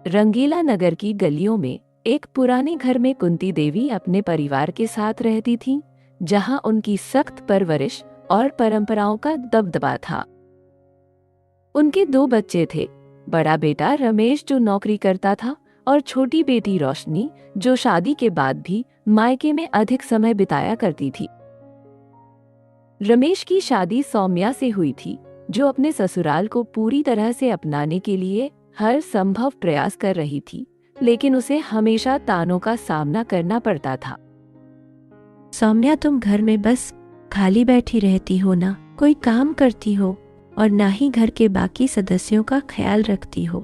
रंगीला नगर की गलियों में एक पुराने घर में कुंती देवी अपने परिवार के साथ रहती थीं, जहां उनकी सख्त परवरिश और परंपराओं का दबदबा था। उनके दो बच्चे थे, बड़ा बेटा रमेश जो नौकरी करता था और छोटी बेटी रोशनी जो शादी के बाद भी मायके में अधिक समय बिताया करती थी। रमेश की शादी सौम्या से हुई थी, जो अपने ससुराल को पूरी तरह से अपनाने के लिए हर संभव प्रयास कर रही थी, लेकिन उसे हमेशा तानों का सामना करना पड़ता था। सौम्या, तुम घर में बस खाली बैठी रहती हो ना, कोई काम करती हो और ना ही घर के बाकी सदस्यों का ख्याल रखती हो।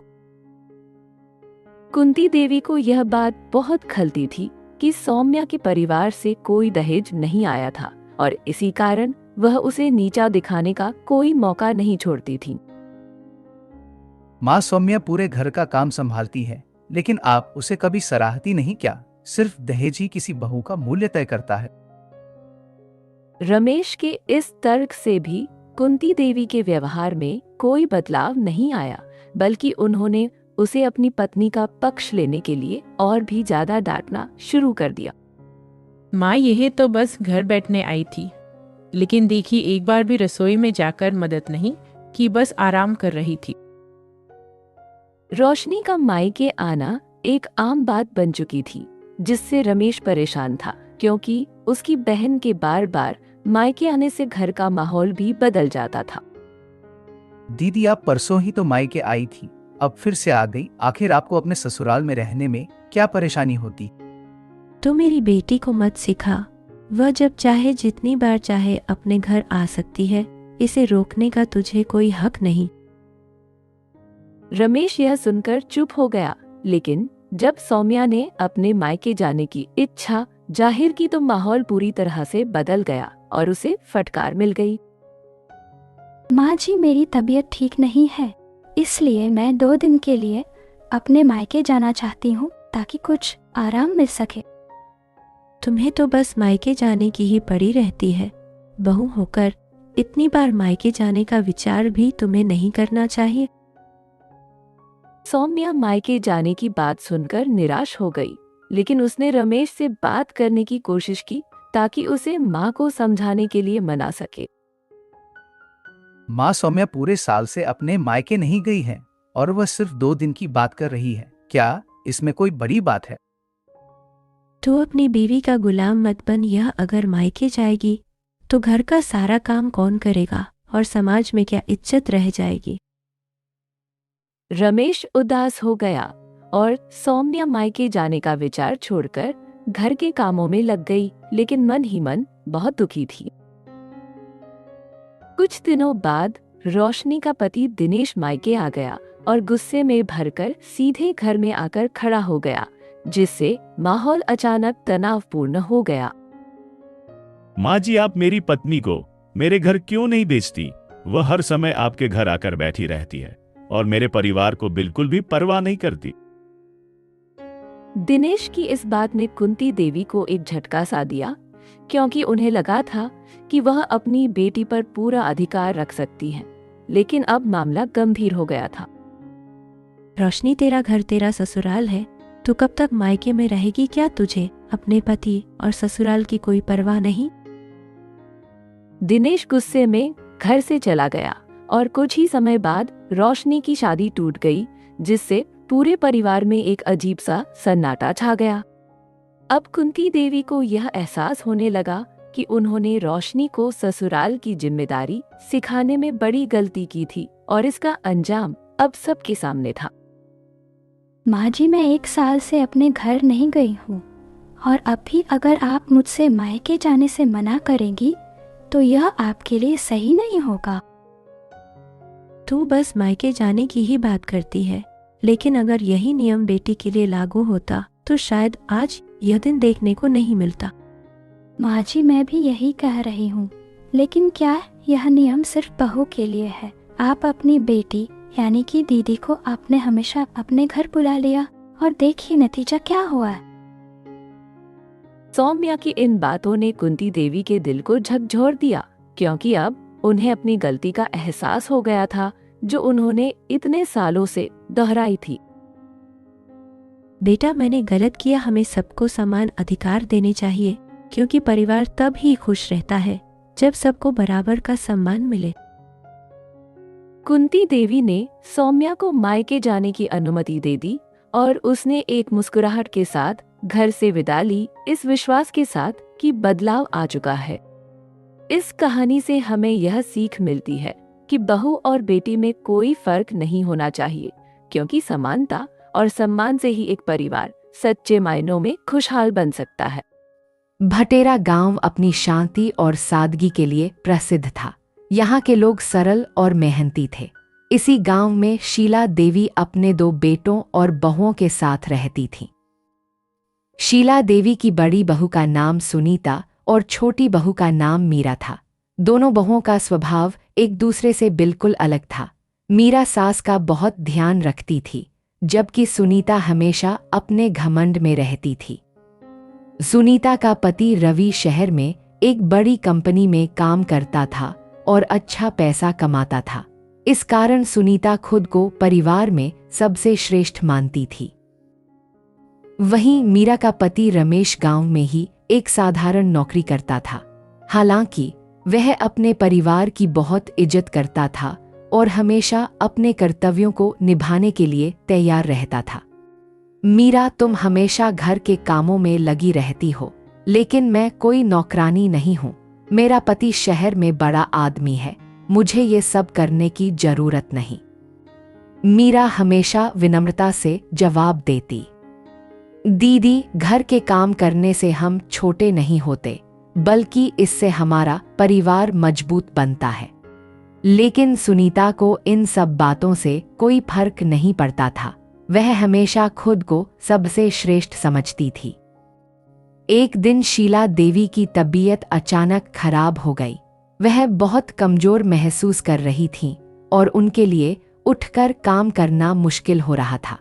कुंती देवी को यह बात बहुत खलती थी कि सौम्या के परिवार से कोई दहेज नहीं आया था और इसी कारण वह उसे नीचा दिखाने का कोई मौका नहीं छोड़ती थी। माँ सौम्या पूरे घर का काम संभालती है, लेकिन आप उसे कभी सराहती नहीं क्या? सिर्फ दहेज ही किसी बहू का मूल्य तय करता है। रमेश के इस तर्क से भी कुंती देवी के व्यवहार में कोई बदलाव नहीं आया, बल्कि उन्होंने उसे अपनी पत्नी का पक्ष लेने के लिए और भी ज्यादा डांटना शुरू कर दिया। माँ, यह तो बस घर बैठने आई थी, लेकिन देखी एक बार भी रसोई में जाकर मदद नहीं की, बस आराम कर रही थी। रोशनी का मायके आना एक आम बात बन चुकी थी, जिससे रमेश परेशान था, क्योंकि उसकी बहन के बार बार मायके आने से घर का माहौल भी बदल जाता था। दीदी, आप परसों ही तो मायके आई थी, अब फिर से आ गई। आखिर आपको अपने ससुराल में रहने में क्या परेशानी होती? तो मेरी बेटी को मत सिखा, वह जब चाहे जितनी बार चाहे अपने घर आ सकती है, इसे रोकने का तुझे कोई हक नहीं। रमेश यह सुनकर चुप हो गया, लेकिन जब सौम्या ने अपने मायके जाने की इच्छा जाहिर की तो माहौल पूरी तरह से बदल गया और उसे फटकार मिल गई। माँ जी, मेरी तबीयत ठीक नहीं है, इसलिए मैं 2 दिन के लिए अपने मायके जाना चाहती हूँ ताकि कुछ आराम मिल सके। तुम्हें तो बस मायके जाने की ही पड़ी रहती है। बहू होकर इतनी बार मायके जाने का विचार भी तुम्हें नहीं करना चाहिए। सौम्या मायके जाने की बात सुनकर निराश हो गई, लेकिन उसने रमेश से बात करने की कोशिश की ताकि उसे माँ को समझाने के लिए मना सके। माँ सौम्या पूरे साल से अपने मायके नहीं गई है और वह सिर्फ 2 दिन की बात कर रही है। क्या इसमें कोई बड़ी बात है? तू अपनी बीवी का गुलाम मत बन। यह अगर मायके जाएगी तो घर का सारा काम कौन करेगा और समाज में क्या इज्जत रह जाएगी। रमेश उदास हो गया और सौम्या मायके जाने का विचार छोड़कर घर के कामों में लग गई, लेकिन मन ही मन बहुत दुखी थी। कुछ दिनों बाद रोशनी का पति दिनेश मायके आ गया और गुस्से में भरकर सीधे घर में आकर खड़ा हो गया, जिससे माहौल अचानक तनावपूर्ण हो गया। माँ जी, आप मेरी पत्नी को मेरे घर क्यों नहीं भेजती? वह हर समय आपके घर आकर बैठी रहती है और मेरे परिवार को बिल्कुल भी परवाह नहीं करती। दिनेश की इस बात ने कुंती देवी को एक झटका सा दिया, क्योंकि उन्हें लगा था कि वह अपनी बेटी पर पूरा अधिकार रख सकती हैं, लेकिन अब मामला गंभीर हो गया था। रोशनी, तेरा घर तेरा ससुराल है। तू कब तक मायके में रहेगी? क्या तुझे अपने पति और ससुराल की कोई परवाह नहीं? दिनेश गुस्से में घर से चला गया और कुछ ही समय बाद रोशनी की शादी टूट गई, जिससे पूरे परिवार में एक अजीब सा सन्नाटा छा गया। अब कुंती देवी को यह एहसास होने लगा कि उन्होंने रोशनी को ससुराल की जिम्मेदारी सिखाने में बड़ी गलती की थी और इसका अंजाम अब सबके सामने था। माँ जी, मैं 1 साल से अपने घर नहीं गई हूँ और अब भी अगर आप मुझसे मायके जाने से मना करेंगी तो यह आपके लिए सही नहीं होगा। तू बस मायके जाने की ही बात करती है, लेकिन अगर यही नियम बेटी के लिए लागू होता तो शायद आज यह दिन देखने को नहीं मिलता। माँ जी, मैं भी यही कह रही हूँ, लेकिन क्या यह नियम सिर्फ बहू के लिए है? आप अपनी बेटी यानी कि दीदी को आपने हमेशा अपने घर बुला लिया और देखिए नतीजा क्या हुआ है। सौम्या की इन बातों ने कुंती देवी के दिल को झकझोर दिया, क्योंकि अब उन्हें अपनी गलती का एहसास हो गया था, जो उन्होंने इतने सालों से दोहराई थी। बेटा, मैंने गलत किया। हमें सबको समान अधिकार देने चाहिए, क्योंकि परिवार तब ही खुश रहता है जब सबको बराबर का सम्मान मिले। कुंती देवी ने सौम्या को मायके जाने की अनुमति दे दी और उसने एक मुस्कुराहट के साथ घर से विदा ली, इस विश्वास के साथ कि बदलाव आ चुका है। इस कहानी से हमें यह सीख मिलती है कि बहू और बेटी में कोई फर्क नहीं होना चाहिए, क्योंकि समानता और सम्मान से ही एक परिवार सच्चे मायनों में खुशहाल बन सकता है। भटेरा गांव अपनी शांति और सादगी के लिए प्रसिद्ध था। यहाँ के लोग सरल और मेहनती थे। इसी गांव में शीला देवी अपने 2 बेटों और बहुओं के साथ रहती थीं। शीला देवी की बड़ी बहू का नाम सुनीता और छोटी बहू का नाम मीरा था। दोनों बहुओं का स्वभाव एक दूसरे से बिल्कुल अलग था। मीरा सास का बहुत ध्यान रखती थी, जबकि सुनीता हमेशा अपने घमंड में रहती थी। सुनीता का पति रवि शहर में एक बड़ी कंपनी में काम करता था और अच्छा पैसा कमाता था। इस कारण सुनीता खुद को परिवार में सबसे श्रेष्ठ मानती थी। वहीं मीरा का पति रमेश गांव में ही एक साधारण नौकरी करता था। हालांकि वह अपने परिवार की बहुत इज्जत करता था और हमेशा अपने कर्तव्यों को निभाने के लिए तैयार रहता था। मीरा, तुम हमेशा घर के कामों में लगी रहती हो, लेकिन मैं कोई नौकरानी नहीं हूँ। मेरा पति शहर में बड़ा आदमी है, मुझे ये सब करने की जरूरत नहीं। मीरा हमेशा विनम्रता से जवाब देती। दीदी, घर के काम करने से हम छोटे नहीं होते, बल्कि इससे हमारा परिवार मजबूत बनता है। लेकिन सुनीता को इन सब बातों से कोई फर्क नहीं पड़ता था। वह हमेशा खुद को सबसे श्रेष्ठ समझती थी। एक दिन शीला देवी की तबीयत अचानक खराब हो गई। वह बहुत कमजोर महसूस कर रही थीं और उनके लिए उठकर काम करना मुश्किल हो रहा था।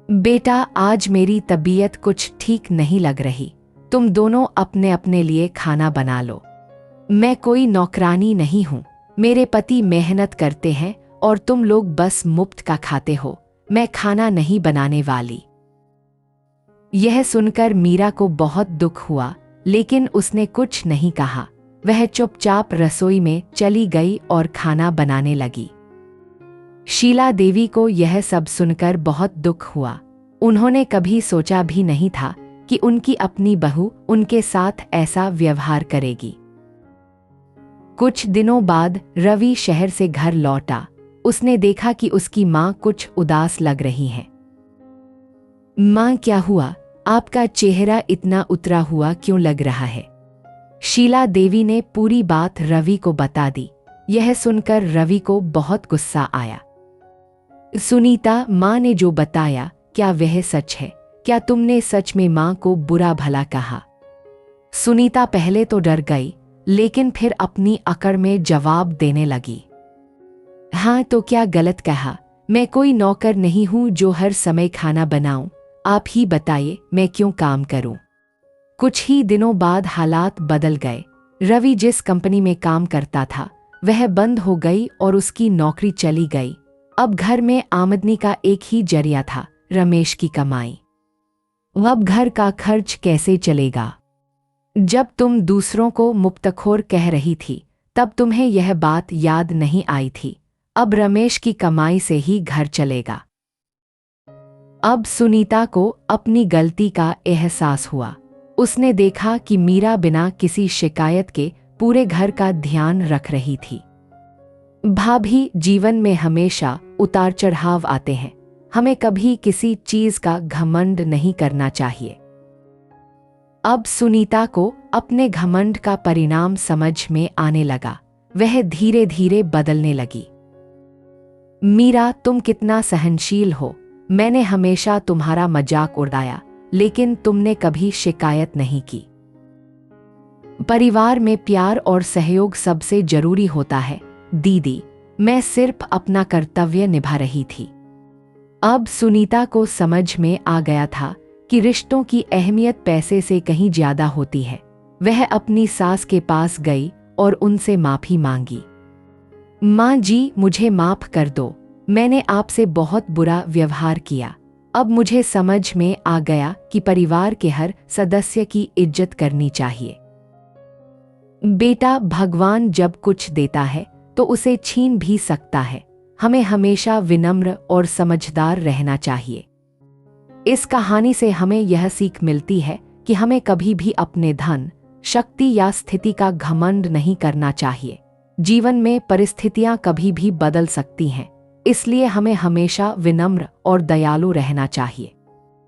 बेटा, आज मेरी तबीयत कुछ ठीक नहीं लग रही। तुम दोनों अपने अपने लिए खाना बना लो। मैं कोई नौकरानी नहीं हूँ। मेरे पति मेहनत करते हैं और तुम लोग बस मुफ्त का खाते हो। मैं खाना नहीं बनाने वाली। यह सुनकर मीरा को बहुत दुख हुआ, लेकिन उसने कुछ नहीं कहा। वह चुपचाप रसोई में चली गई और खाना बनाने लगी। शीला देवी को यह सब सुनकर बहुत दुख हुआ। उन्होंने कभी सोचा भी नहीं था कि उनकी अपनी बहू उनके साथ ऐसा व्यवहार करेगी। कुछ दिनों बाद रवि शहर से घर लौटा। उसने देखा कि उसकी माँ कुछ उदास लग रही हैं। माँ, क्या हुआ? आपका चेहरा इतना उतरा हुआ क्यों लग रहा है? शीला देवी ने पूरी बात रवि को बता दी। यह सुनकर रवि को बहुत गुस्सा आया। सुनीता, माँ ने जो बताया, क्या वह सच है? क्या तुमने सच में माँ को बुरा भला कहा? सुनीता पहले तो डर गई, लेकिन फिर अपनी अकड़ में जवाब देने लगी। हाँ, तो क्या गलत कहा? मैं कोई नौकर नहीं हूँ जो हर समय खाना बनाऊं। आप ही बताइए, मैं क्यों काम करूं? कुछ ही दिनों बाद हालात बदल गए। रवि जिस कंपनी में काम करता था, वह बंद हो गई और उसकी नौकरी चली गई। अब घर में आमदनी का एक ही जरिया था, रमेश की कमाई। अब घर का खर्च कैसे चलेगा? जब तुम दूसरों को मुफ्तखोर कह रही थी, तब तुम्हें यह बात याद नहीं आई थी। अब रमेश की कमाई से ही घर चलेगा। अब सुनीता को अपनी गलती का एहसास हुआ। उसने देखा कि मीरा बिना किसी शिकायत के पूरे घर का ध्यान रख रही थी। भाभी, जीवन में हमेशा उतार चढ़ाव आते हैं। हमें कभी किसी चीज का घमंड नहीं करना चाहिए। अब सुनीता को अपने घमंड का परिणाम समझ में आने लगा। वह धीरे धीरे बदलने लगी। मीरा, तुम कितना सहनशील हो। मैंने हमेशा तुम्हारा मजाक उड़ाया, लेकिन तुमने कभी शिकायत नहीं की। परिवार में प्यार और सहयोग सबसे जरूरी होता है। दीदी, मैं सिर्फ अपना कर्तव्य निभा रही थी। अब सुनीता को समझ में आ गया था कि रिश्तों की अहमियत पैसे से कहीं ज्यादा होती है। वह अपनी सास के पास गई और उनसे माफी मांगी। माँ जी, मुझे माफ कर दो। मैंने आपसे बहुत बुरा व्यवहार किया। अब मुझे समझ में आ गया कि परिवार के हर सदस्य की इज्जत करनी चाहिए। बेटा, भगवान जब कुछ देता है तो उसे छीन भी सकता है। हमें हमेशा विनम्र और समझदार रहना चाहिए। इस कहानी से हमें यह सीख मिलती है कि हमें कभी भी अपने धन, शक्ति या स्थिति का घमंड नहीं करना चाहिए। जीवन में परिस्थितियां कभी भी बदल सकती हैं, इसलिए हमें हमेशा विनम्र और दयालु रहना चाहिए।